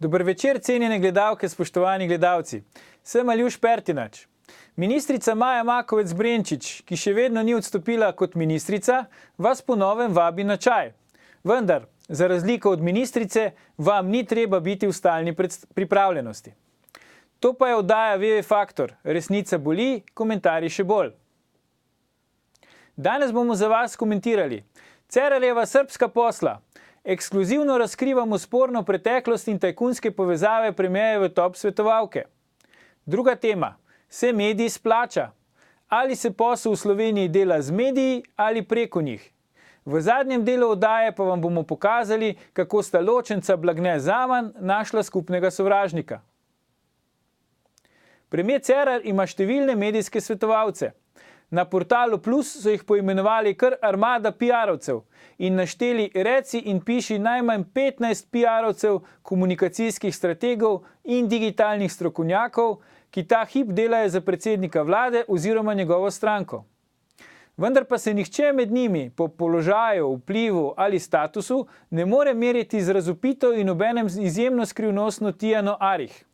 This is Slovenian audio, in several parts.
Dober večer, cenjene gledalke, spoštovani gledalci. Sem Aljuš Pertinač. Ministrica Maja Makovec Brenčič, ki še vedno ni odstopila kot ministrica, vas po novem vabi na čaj. Vendar, za razliko od ministrice, vam ni treba biti v stalni pripravljenosti. To pa je oddaja VV Faktor. Resnica boli, komentarji še bolj. Danes bomo za vas komentirali Cerarjeva srbska posla. Ekskluzivno razkrivamo sporno preteklost in tajkunske povezave premierjeve top svetovalke. Druga tema. Se mediji splača? Ali se posel v Sloveniji dela z mediji ali preko njih? V zadnjem delu oddaje pa vam bomo pokazali, kako sta ločenca Blagne Zaman našla skupnega sovražnika. Premier Cerar ima številne medijske svetovalce. Na portalu Plus so jih poimenovali kar armada PR-ovcev in našteli reci in piši najmanj 15 PR-ovcev, komunikacijskih strategov in digitalnih strokovnjakov, ki ta hip delajo za predsednika vlade oziroma njegovo stranko. Vendar pa se nihče med njimi po položaju, vplivu ali statusu ne more meriti z razvpito in obenem izjemno skrivnostno Tijano Arih.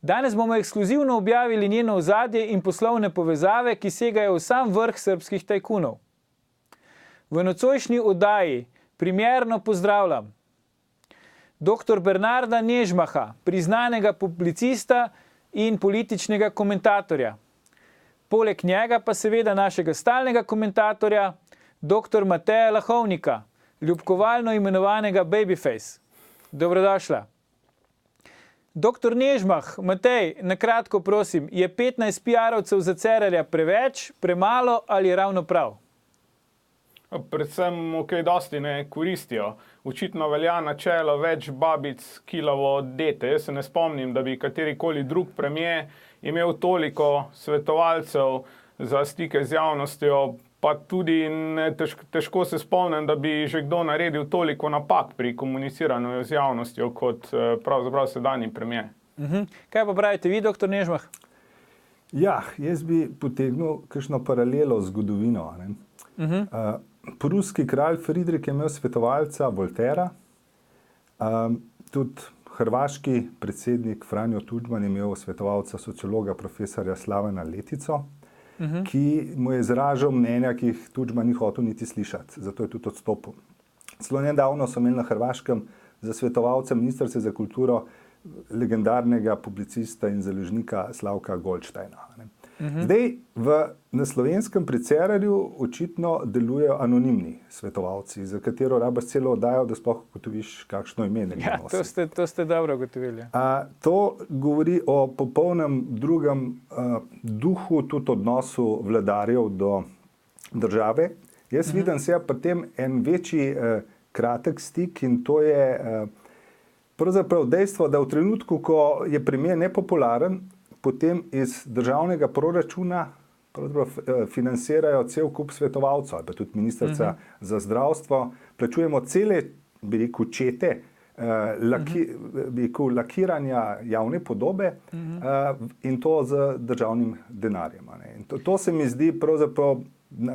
Danes bomo ekskluzivno objavili njeno ozadje in poslovne povezave, ki segajo v sam vrh srbskih tajkunov. V nocojšnji oddaji premierno pozdravljam dr. Bernarda Nežmaha, priznanega publicista in političnega komentatorja. Poleg njega pa seveda našega stalnega komentatorja, dr. Mateja Lahovnika, ljubkovalno imenovanega Babyface. Dobrodošla. Dr. Nežmah, Matej, nakratko prosim, je 15 PR-ovcev za Cerarja preveč, premalo ali ravno prav? Predvsem kaj dosti ne koristijo. Očitno velja načelo več babic kilavo dete. Jaz se ne spomnim, da bi katerikoli drug premier imel toliko svetovalcev za stike z javnostjo, pa tudi težko se spomnim, da bi že kdo naredil toliko napak pri komuniciranju z javnostjo kot pravzaprav sedanji premier. Kaj pa pravite vi, dr. Nežmah? Ja, jaz bi potegnil kakšno paralelo z zgodovino. Pruski kralj Friedrich je imel svetovalca Voltera, tudi hrvaški predsednik Franjo Tudžman je imel svetovalca sociologa profesorja Slavena Letico, ki mu je izražal mnenja, ki jih Tudžman ni hotel niti slišati, zato je tudi odstopil. Celo nedavno so imeli na Hrvaškem za svetovalca ministrice za kulturo legendarnega publicista in založnika Slavka Goldsteina. Zdaj, na slovenskem pri Cerarju očitno delujejo anonimni svetovalci, za katero rabaš celo oddajo, da sploh ugotoviš, kakšno ime nekdo nosi. To ste dobro ugotovili. To govori o popolnem drugem duhu, tudi odnosu vladarjev do države. Jaz vidim se pri tem en večji kratek stik in to je pravzaprav dejstvo, da v trenutku, ko je premier nepopularen, potem iz državnega proračuna financirajo cel kup svetovalcev, ali pa tudi ministrica za zdravstvo, plačujemo cele, bi rekel, čete lakiranja javne podobe in to z državnim denarjem. In to se mi zdi pravzaprav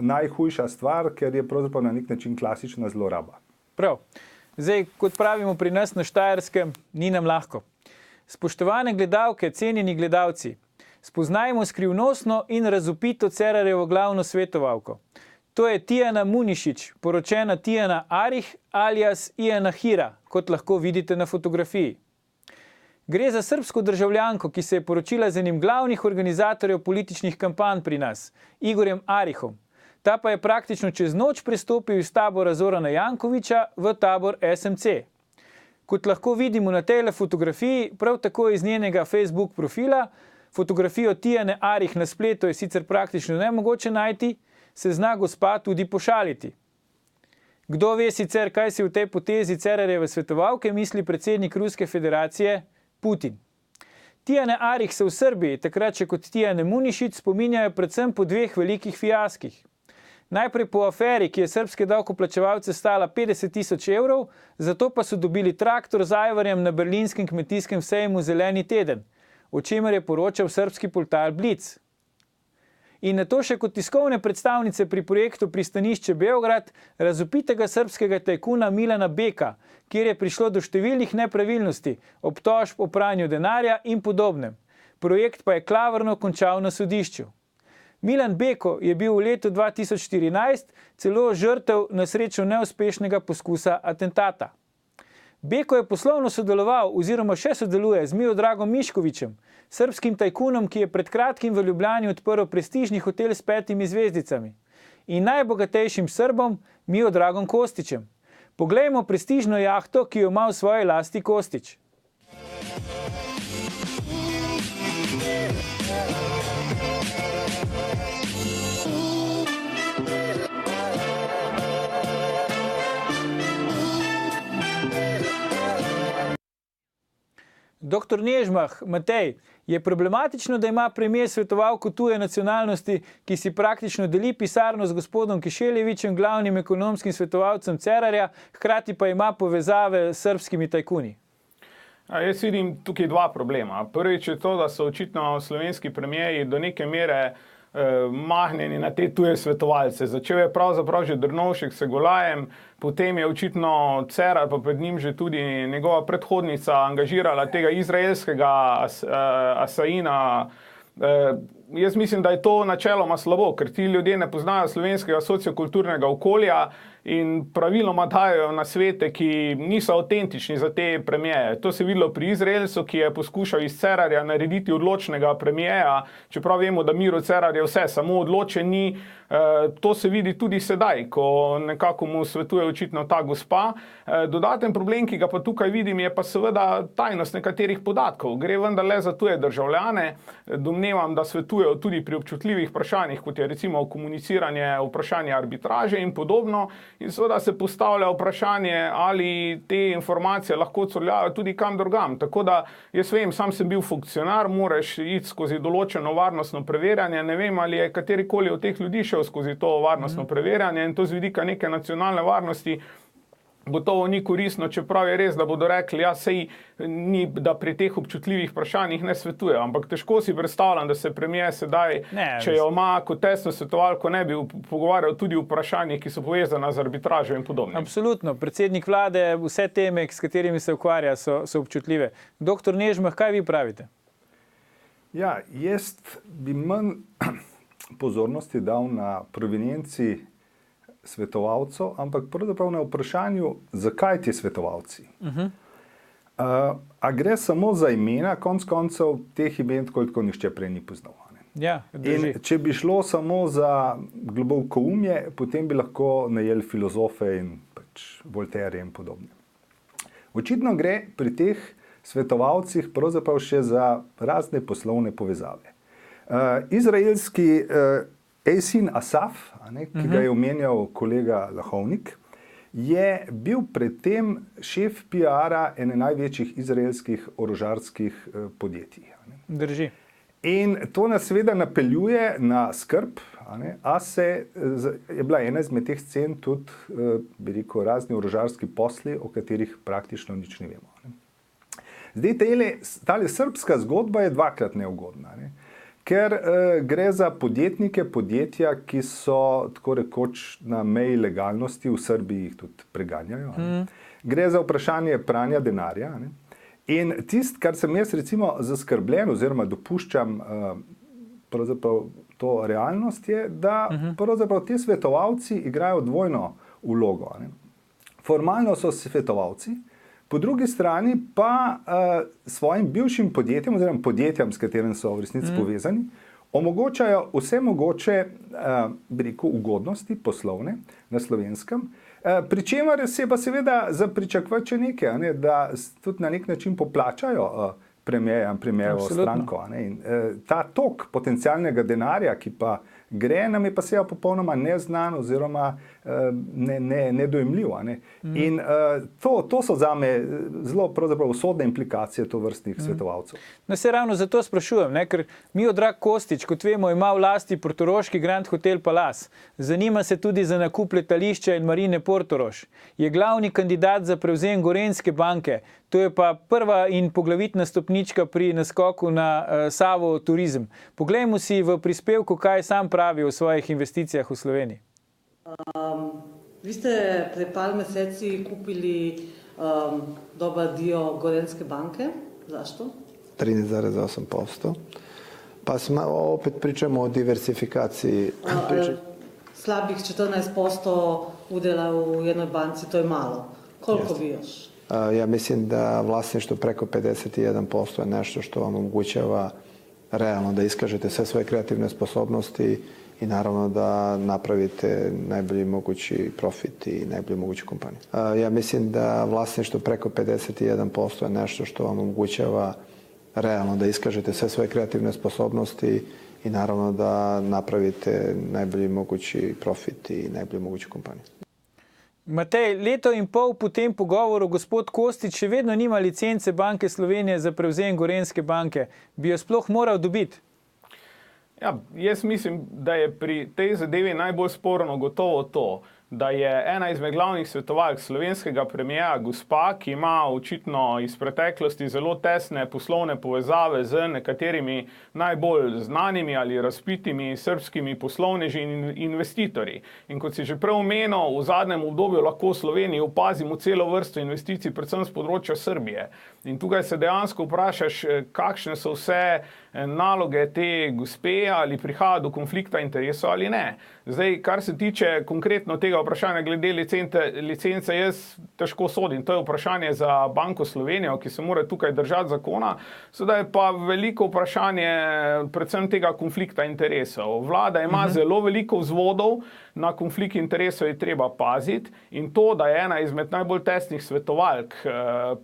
najhujša stvar, ker je pravzaprav na nek način klasična zloraba. Prav. Zdaj, kot pravimo pri nas na Štajerskem, ni nam lahko. Spoštovane gledalke, cenjeni gledalci, spoznajmo skrivnostno in razvpito Cerarjevo glavno svetovalko. To je Tijana Munišić, poročena Tijana Arih alias Ijana Hira, kot lahko vidite na fotografiji. Gre za srbsko državljanko, ki se je poročila z enim glavnih organizatorjev političnih kampanj pri nas, Igorjem Arihom. Ta pa je praktično čez noč prestopil iz tabora Zorana Jankovića v tabor SMC. Kot lahko vidimo na tej fotografiji, prav tako iz njenega Facebook profila, fotografijo Tijane Arih na spletu je sicer praktično nemogoče najti, se zna gospa tudi pošaliti. Kdo ve sicer, kaj si v tej potezi Cerarjeve svetovalke misli predsednik Ruske federacije Putin. Tijane Arih se v Srbiji, takrat še kot Tijane Munišić, spominjajo predvsem po dveh velikih fijaskih. Najprej po aferi, ki je srbske davkoplačevalce stala 50 000 evrov, zato pa so dobili traktor z ajvarjem na berlinskem kmetijskem sejmu Zeleni teden, o čemer je poročal srbski portal Blic. In nato še kot tiskovne predstavnice pri projektu Pristanišče Beograd razvpitega srbskega tajkuna Milana Beka, kjer je prišlo do številnih nepravilnosti, obtožb o pranju denarja in podobnem. Projekt pa je klavrno končal na sodišču. Milan Beko je bil v letu 2014 celo žrtev na srečo neuspešnega poskusa atentata. Beko je poslovno sodeloval oziroma še sodeluje z Miodragom Miškovićem, srbskim tajkunom, ki je pred kratkim v Ljubljani odprl prestižni hotel s 5 zvezdicami, in najbogatejšim Srbom Miodragom Kostićem. Poglejmo prestižno jahto, ki jo ima v svoji lasti Kostić. Dr. Nežmah, Matej, je problematično, da ima premier svetovalko tuje nacionalnosti, ki si praktično deli pisarno z gospodom Kišeljevićem, glavnim ekonomskim svetovalcem Cerarja, hkrati pa ima povezave s srbskimi tajkuni? Jaz vidim tukaj dva problema. Prvič je to, da so očitno slovenski premierji do neke mere mahnjeni na te tuje svetovalce. Začel je pravzaprav že Drnovšek s Segolajem, potem je očitno Cerar, pa pred njim že tudi njegova predhodnica angažirala tega izraelskega Asaina. Jaz mislim, da je to načeloma slabo, ker ti ljudje ne poznajo slovenskega sociokulturnega okolja in praviloma dajo nasvete, ki niso avtentični za te premijeje. To se je videlo pri Izraelcu, ki je poskušal iz Cerarja narediti odločnega premijeja, čeprav vemo, da Miro Cerar je vse, samo odločen ni. To se vidi tudi sedaj, ko nekako mu svetuje očitno ta gospa. Dodaten problem, ki ga pa tukaj vidim, je pa seveda tajnost nekaterih podatkov. Gre vendarle za tuje državljane. Domnevam, da svetujejo tudi pri občutljivih vprašanjih, kot je recimo komuniciranje, vprašanje arbitraže in podobno. In seveda se postavlja vprašanje, ali te informacije lahko curljajo tudi kam drugam. Tako da, jaz vem, sam sem bil funkcionar, moraš iti skozi določeno varnostno preverjanje. Ne vem, ali je katerikoli od teh ljudi šel skozi to varnostno preverjanje, in to z vidika neke nacionalne varnosti gotovo ni koristno, čeprav je res, da bodo rekli, ja, sej ni, da pri teh občutljivih vprašanjih ne svetuje, ampak težko si predstavljam, da se premier sedaj, če jo ima kot tesno svetovalko, ne bi pogovarjal tudi o vprašanjih, ki so povezana z arbitražo in podobno. Absolutno. Predsednik vlade, vse teme, s katerimi se ukvarja, so občutljive. Doktor Nežmah, kaj vi pravite? Ja, jaz bi manj pozornosti dal na provenienci svetovalcev, ampak pravzaprav na vprašanju, zakaj ti svetovalci. A gre samo za imena, konec koncev teh imen tako nihče prej ni poznal. Ja, in če bi šlo samo za globokoumje, potem bi lahko najeli filozofe in Voltaire in podobne. Očitno gre pri teh svetovalcih pravzaprav še za razne poslovne povezave. Izraelski Eisin Asaf, ki ga je omenjal kolega Lahovnik, je bil predtem šef PR-a ene največjih izraelskih orožarskih podjetij. Drži. In to nas seveda napeljuje na skrb, a je bila ena izmed teh scen tudi, bi rekel, razni orožarski posli, o katerih praktično nič ne vemo. Zdaj, tale srbska zgodba je dvakrat neugodna. Ker gre za podjetnike, podjetja, ki so tako rekoč na meji legalnosti, v Srbiji jih tudi preganjajo. Gre za vprašanje pranja denarja. In tisto, kar sem jaz recimo zaskrbljen oziroma dopuščam pravzaprav to realnost, je, da pravzaprav ti svetovalci igrajo dvojno vlogo. Formalno so svetovalci, po drugi strani pa svojim bivšim podjetjem oziroma podjetjem, s katerim so v resnici povezani, omogočajo vse mogoče, bi rekel, ugodnosti poslovne na Slovenskem, pri čemer se pa seveda za pričakovati še nekaj, da tudi na nek način poplačajo premierjevo stranko. In ta tok potencialnega denarja, ki pa gre, nam je pa seveda popolnoma neznan oziroma nedojemljivo. Ne? In to so zame zelo pravzaprav usodne implikacije tovrstnih svetovalcev. No, se ravno zato sprašujem, ne? Ker Miodrag Kostić, kot vemo, ima v lasti portoroški Grand Hotel Palace, zanima se tudi za nakup letališča in marine Portorož, je glavni kandidat za prevzem Gorenjske banke, to je pa prva in poglavitna stopnička pri naskoku na Savo Turizem. Poglejmo si v prispevku, kaj sam pravi o svojih investicijah v Sloveniji. Vi ste pred par meseci kupili dobar dio Gorenjske banke. Zašto? 13,8%. Pa opet pričamo o diversifikaciji. Slabih 14% udjela u jednoj banci, to je malo. Koliko vi još? Ja mislim da vlasništvo preko 51% je nešto što vam omogućava realno da iskažete sve svoje kreativne sposobnosti i naravno da napravite najbolji mogući profit i najbolju moguću kompaniju. Ja mislim da vlasništvo preko 51% je nešto što vam omogućava realno da iskažete sve svoje kreativne sposobnosti i naravno da napravite najbolji mogući profit i najbolju moguću kompaniju. Matej, leto in pol po tem pogovoru gospod Kostić še vedno nima licence Banke Slovenije za prevzem Gorenjske banke. Bi jo sploh moral dobiti? Ja, jaz mislim, da je pri tej zadevi najbolj sporno gotovo to, da je ena izmed glavnih svetovalk slovenskega premijera gospa, ki ima očitno iz preteklosti zelo tesne poslovne povezave z nekaterimi najbolj znanimi ali razpitimi srbskimi poslovneži in investitorji. In kot si že prej omenil, v zadnjem obdobju lahko v Sloveniji opazimo celo vrsto investicij, predvsem z področja Srbije. In tukaj se dejansko vprašaš, kakšne so vse naloge te gospe, ali prihaja do konflikta interesov ali ne. Zdaj, kar se tiče konkretno tega vprašanja glede licence, jaz težko sodim. To je vprašanje za Banko Slovenijo, ki se mora tukaj držati zakona. Sedaj pa veliko vprašanje predvsem tega konflikta interesov. Vlada ima zelo veliko vzvodov, na konflikt interesov je treba paziti in to, da je ena izmed najbolj tesnih svetovalk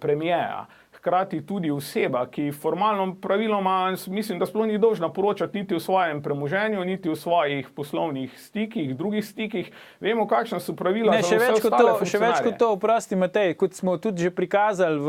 premijera, hkrati tudi oseba, ki formalno praviloma mislim, da sploh ni dolžna poročati niti o svojem premoženju, niti o svojih poslovnih stikih, drugih stikih. Vemo, kakšna so pravila za vse ostale funkcionarje. Še več kot to, oprosti Matej, kot smo tudi že prikazali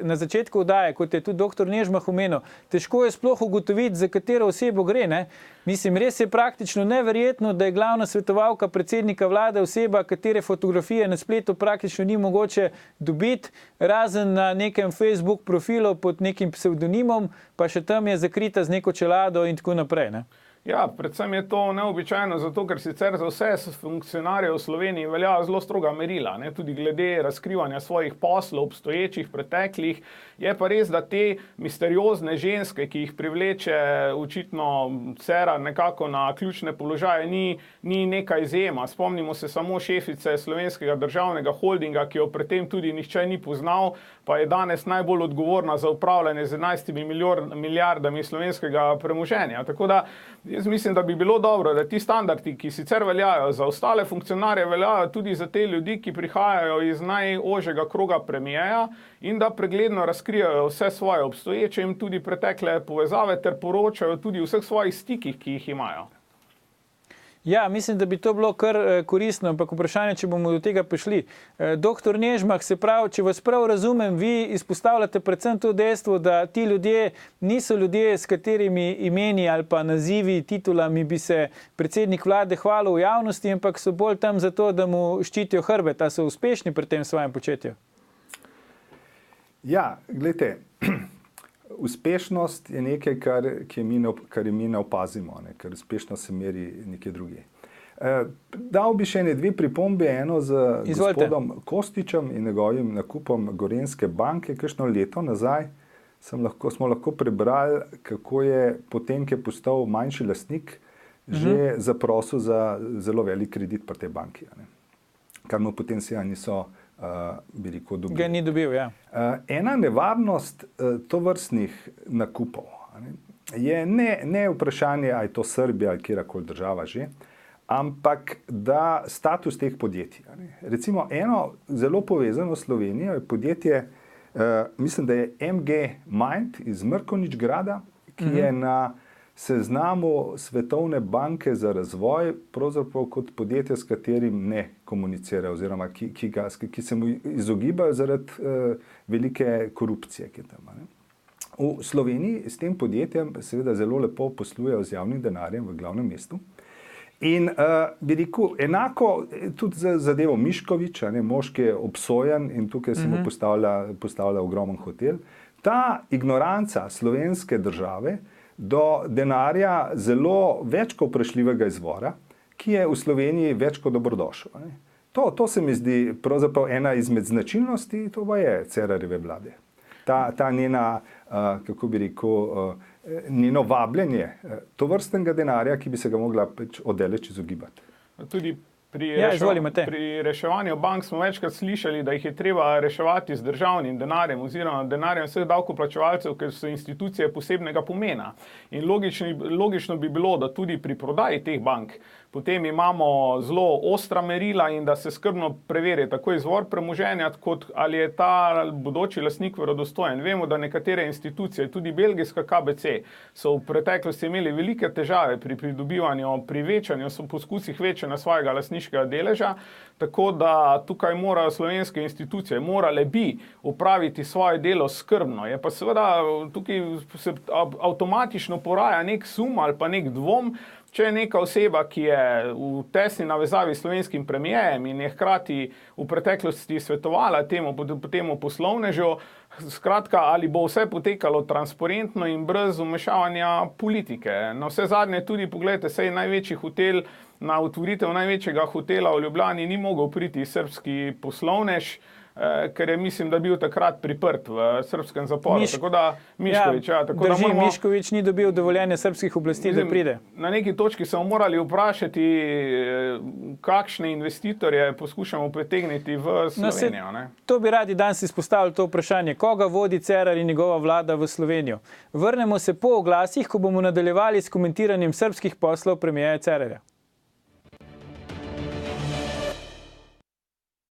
na začetku oddaje, kot je tudi dr. Nežmah omenil, težko je sploh ugotoviti, za katero osebo gre, ne? Mislim, res je praktično neverjetno, da je glavna svetovalka predsednika vlade oseba, katere fotografije na spletu praktično ni mogoče dobiti, razen na nekem Facebook profilu pod nekim psevdonimom, pa še tam je zakrita z neko čelado in tako naprej, ne? Ja, predvsem je to neobičajno, zato ker sicer za vse funkcionarje v Sloveniji veljajo zelo stroga merila, ne? Tudi glede razkrivanja svojih poslov, obstoječih, preteklih. Je pa res, da te misteriozne ženske, ki jih privleče očitno Cerar nekako na ključne položaje, ni neka izjema. Spomnimo se samo šefice Slovenskega državnega holdinga, ki jo predtem tudi nihče ni poznal, pa je danes najbolj odgovorna za upravljanje z 11 milijardami slovenskega premoženja. Tako da jaz mislim, da bi bilo dobro, da ti standardi, ki sicer veljajo za ostale funkcionarje, veljajo tudi za te ljudi, ki prihajajo iz najožjega kroga premijeja in da pregledno razkrijajo vse svoje obstoječe in tudi pretekle povezave ter poročajo tudi o vseh svojih stikih, ki jih imajo. Ja, mislim, da bi to bilo kar koristno, ampak vprašanje, če bomo do tega prišli. Doktor Nežmah, se pravi, če vas prav razumem, vi izpostavljate predvsem to dejstvo, da ti ljudje niso ljudje, s katerimi imeni ali pa nazivi, titulami bi se predsednik vlade hvalil v javnosti, ampak so bolj tam zato, da mu ščitijo hrbet. A so uspešni pri tem svojem početju? Ja, gledajte, uspešnost je nekaj, kar mi ne opazimo, ne? Ker uspešnost se meri nekje drugje. Dal bi še dve pripombe, eno z gospodom Kostićem in njegovim nakupom Gorenjske banke. Kakšno leto nazaj smo lahko prebrali, kako je potem, ko je postal manjši lastnik, že zaprosil za zelo velik kredit pri tej banki, ne? Kar mu potem niso bi rekel, dobil. Ga ni dobil, ja. Ena nevarnost tovrstnih nakupov je ne vprašanje, ali je to Srbija ali kjerkoli država že, ampak da status teh podjetij. Recimo eno zelo povezano Slovenijo je podjetje, mislim, da je MG Mind iz Mrkonjić Grada, ki je na seznamu Svetovne banke za razvoj pravzaprav kot podjetje, s katerim ne komunicira oziroma ki se mu izogibajo zaradi velike korupcije, ki je tam. Ne. V Sloveniji s tem podjetjem seveda zelo lepo poslujejo z javnim denarjem v glavnem mestu. In bi rekel, enako tudi za zadevo Miškoviča, mož, ki je obsojen in tukaj se mu postavlja ogromen hotel. Ta ignoranca slovenske države do denarja zelo več kot vprašljivega izvora, ki je v Sloveniji več kot dobrodošel. To se mi zdi pravzaprav ena izmed značilnosti, to pa je Cerarjeve vlade. Ta njena, kako bi rekel, njeno vabljenje tovrstnega denarja, ki bi se ga mogla oddaleč izogibati. Tudi pri reševanju bank smo večkrat slišali, da jih je treba reševati z državnim denarjem oziroma denarjem vseh davkoplačevalcev, ker so institucije posebnega pomena. In logično bi bilo, da tudi pri prodaji teh bank potem imamo zelo ostra merila in da se skrbno preveri tako izvor premoženja, kot ali je ta bodoči lastnik verodostojen. Vemo, da nekatere institucije, tudi belgijska KBC, so v preteklosti imeli velike težave pri pridobivanju, pri večanju, poskusih večanja svojega lastniškega deleža, tako da tukaj morajo slovenske institucije, morale bi upraviti svoje delo skrbno. Je pa seveda tukaj se avtomatično poraja nek sum ali pa nek dvom, če je neka oseba, ki je v tesni navezavi s slovenskim premijerjem in je hkrati v preteklosti svetovala temu poslovnežu, skratka, ali bo vse potekalo transparentno in brez vmešavanja politike. Na vse zadnje tudi, pogledajte, sej največji hotel, na otvoritev največjega hotela v Ljubljani ni mogel priti srbski poslovnež, ker je, mislim, da bil takrat priprt v srbskem zaporu. Tako da Miškovič, Miškovič ni dobil dovoljenja srbskih oblasti, da pride. Na neki točki smo morali vprašati, kakšne investitorje poskušamo pritegniti v Slovenijo. To bi radi danes izpostavili to vprašanje. Koga vodi Cerar in njegova vlada v Slovenijo? Vrnemo se po oglasih, ko bomo nadaljevali s komentiranjem srbskih poslov premijerja Cerarja.